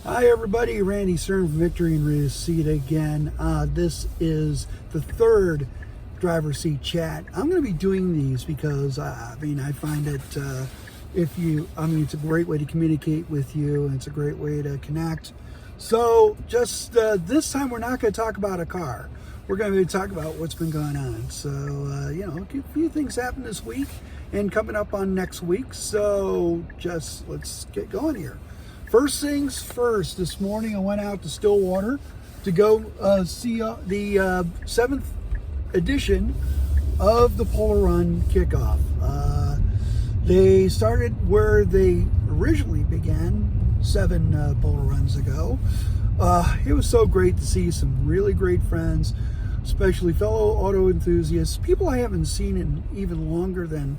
Hi everybody, Randy Stern from Victory in Reseda again. This is the third driver's seat chat. I'm going to be doing these because I find that it's a great way to communicate with you, and it's a great way to connect. So just this time we're not going to talk about a car. We're going to talk about what's been going on. So, a few things happened this week and coming up on next week. So just let's get going here. First things first, this morning I went out to Stillwater to go see the 7th edition of the Polar Run kickoff. They started where they originally began 7 Polar Runs ago. It was so great to see some really great friends, especially fellow auto enthusiasts, people I haven't seen in even longer than,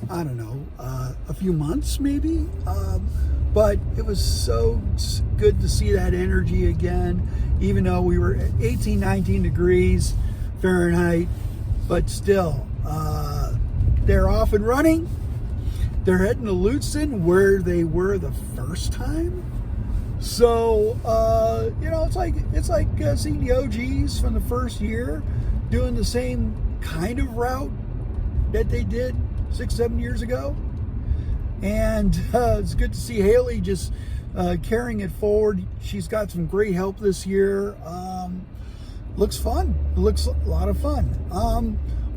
I don't know, a few months maybe. But it was so good to see that energy again, even though we were at 18, 19 degrees Fahrenheit, but still, they're off and running. They're heading to Lutsen where they were the first time. So, it's like seeing the OGs from the first year doing the same kind of route that they did 6-7 years ago. And it's good to see Haley just carrying it forward. She's got some great help this year. Looks fun. It looks a lot of fun.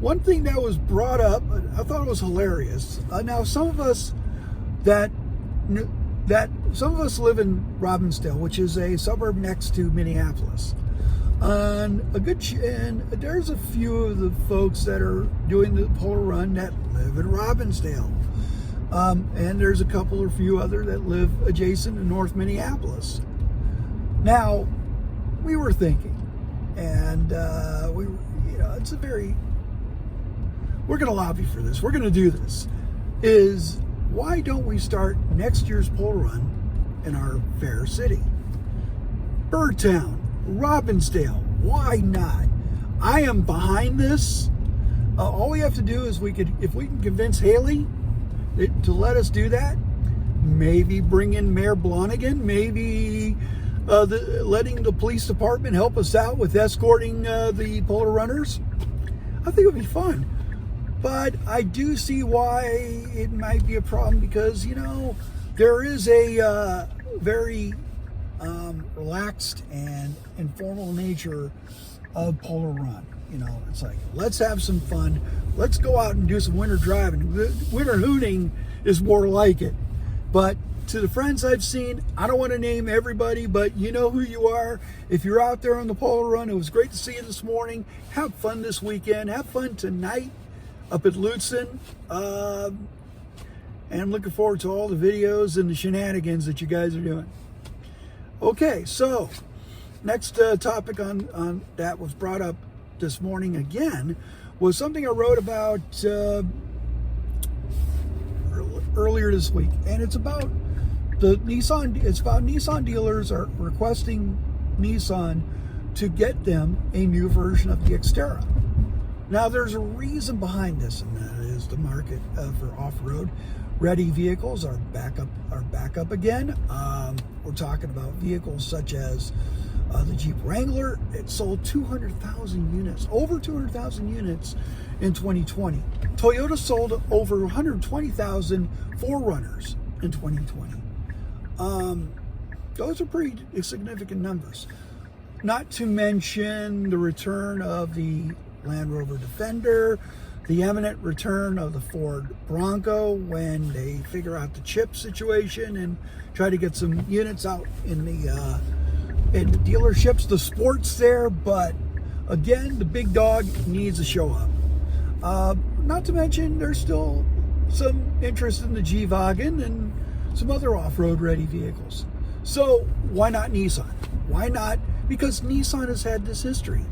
One thing that was brought up, I thought it was hilarious. Now, some of us live in Robbinsdale, which is a suburb next to Minneapolis. And there's a few of the folks that are doing the Polar Run that live in Robbinsdale. And there's a couple or few other that live adjacent to North Minneapolis. Now, we were thinking, and we're going to lobby for this. We're going to do this. Is why don't we start next year's Polar Run in our fair city? Birdtown, Robbinsdale, why not? I am behind this. All we have to do is if we can convince Haley to let us do that, maybe bring in Mayor Blonigan, maybe letting the police department help us out with escorting the Polar Runners. I think it would be fun. But I do see why it might be a problem because, there is a very relaxed and informal nature of Polar Run. It's like, let's have some fun. Let's go out and do some winter driving. Winter hooting is more like it. But to the friends I've seen, I don't want to name everybody, but you know who you are. If you're out there on the Polar Run, it was great to see you this morning. Have fun this weekend. Have fun tonight up at Lutsen. And I'm looking forward to all the videos and the shenanigans that you guys are doing. Okay, so next topic on that was brought up this morning again was something I wrote about earlier this week, and it's about Nissan dealers are requesting Nissan to get them a new version of the Xterra. Now, there's a reason behind this, and that is the market for off-road ready vehicles are back up again. We're talking about vehicles such as the Jeep Wrangler. It sold 200,000 units, over 200,000 units in 2020. Toyota sold over 120,000 4Runners in 2020. Those are pretty significant numbers. Not to mention the return of the Land Rover Defender, the imminent return of the Ford Bronco when they figure out the chip situation and try to get some units out in the dealerships. The sport's there, but again, the big dog needs to show up. Not to mention, there's still some interest in the G-Wagon and some other off-road ready vehicles. So why not Nissan? Why not? Because Nissan has had this history.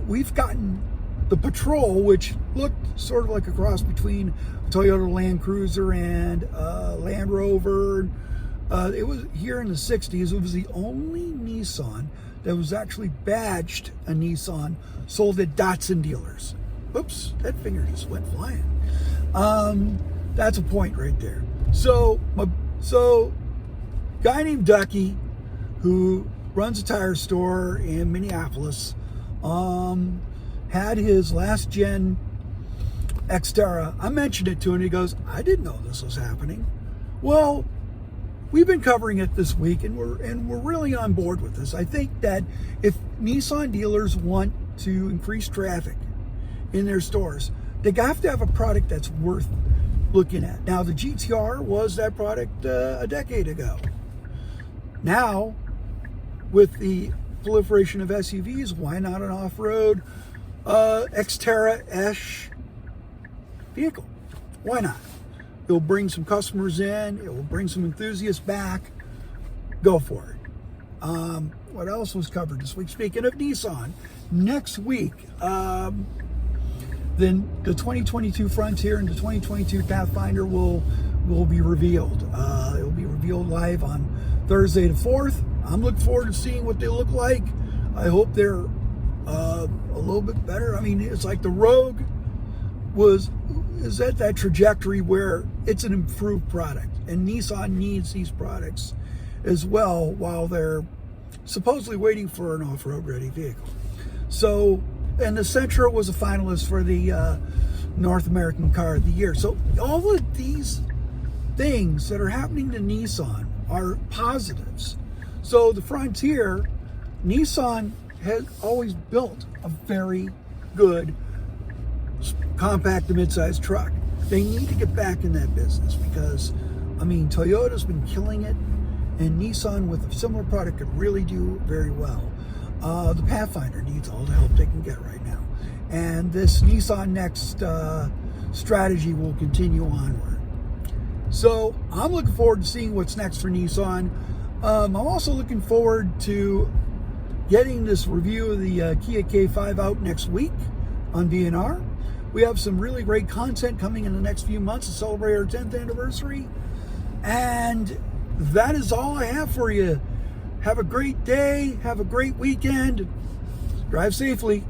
We've gotten the Patrol, which looked sort of like a cross between a Toyota Land Cruiser and Land Rover. It was here in the 60s. It was the only Nissan that was actually badged a Nissan sold at Datsun dealers. Oops, that finger just went flying. That's a point right there. So guy named Ducky, who runs a tire store in Minneapolis, had his last gen Xterra. I mentioned it to him, and he goes, I didn't know this was happening. Well, we've been covering it this week, and we're really on board with this. I think that if Nissan dealers want to increase traffic in their stores, they have to have a product that's worth looking at. Now, the GTR was that product a decade ago. Now, with the proliferation of SUVs, why not an off-road Xterra-ish vehicle? Why not? It'll bring some customers in. It will bring some enthusiasts back. Go for it. What else was covered this week? Speaking of Nissan, next week, then the 2022 Frontier and the 2022 Pathfinder will be revealed. It will be revealed live on Thursday the 4th. I'm looking forward to seeing what they look like. I hope they're a little bit better. I mean, it's like the Rogue is at that trajectory where it's an improved product, and Nissan needs these products as well while they're supposedly waiting for an off-road ready vehicle. So, and the Sentra was a finalist for the North American Car of the Year. So all of these things that are happening to Nissan are positives. So the Frontier, Nissan has always built a very good compact to mid-sized truck. They need to get back in that business because, I mean, Toyota's been killing it, and Nissan with a similar product could really do very well. The Pathfinder needs all the help they can get right now. And this Nissan Next strategy will continue onward. So I'm looking forward to seeing what's next for Nissan. I'm also looking forward to getting this review of the Kia K5 out next week on DNR. We have some really great content coming in the next few months to celebrate our 10th anniversary. And that is all I have for you. Have a great day. Have a great weekend. Drive safely.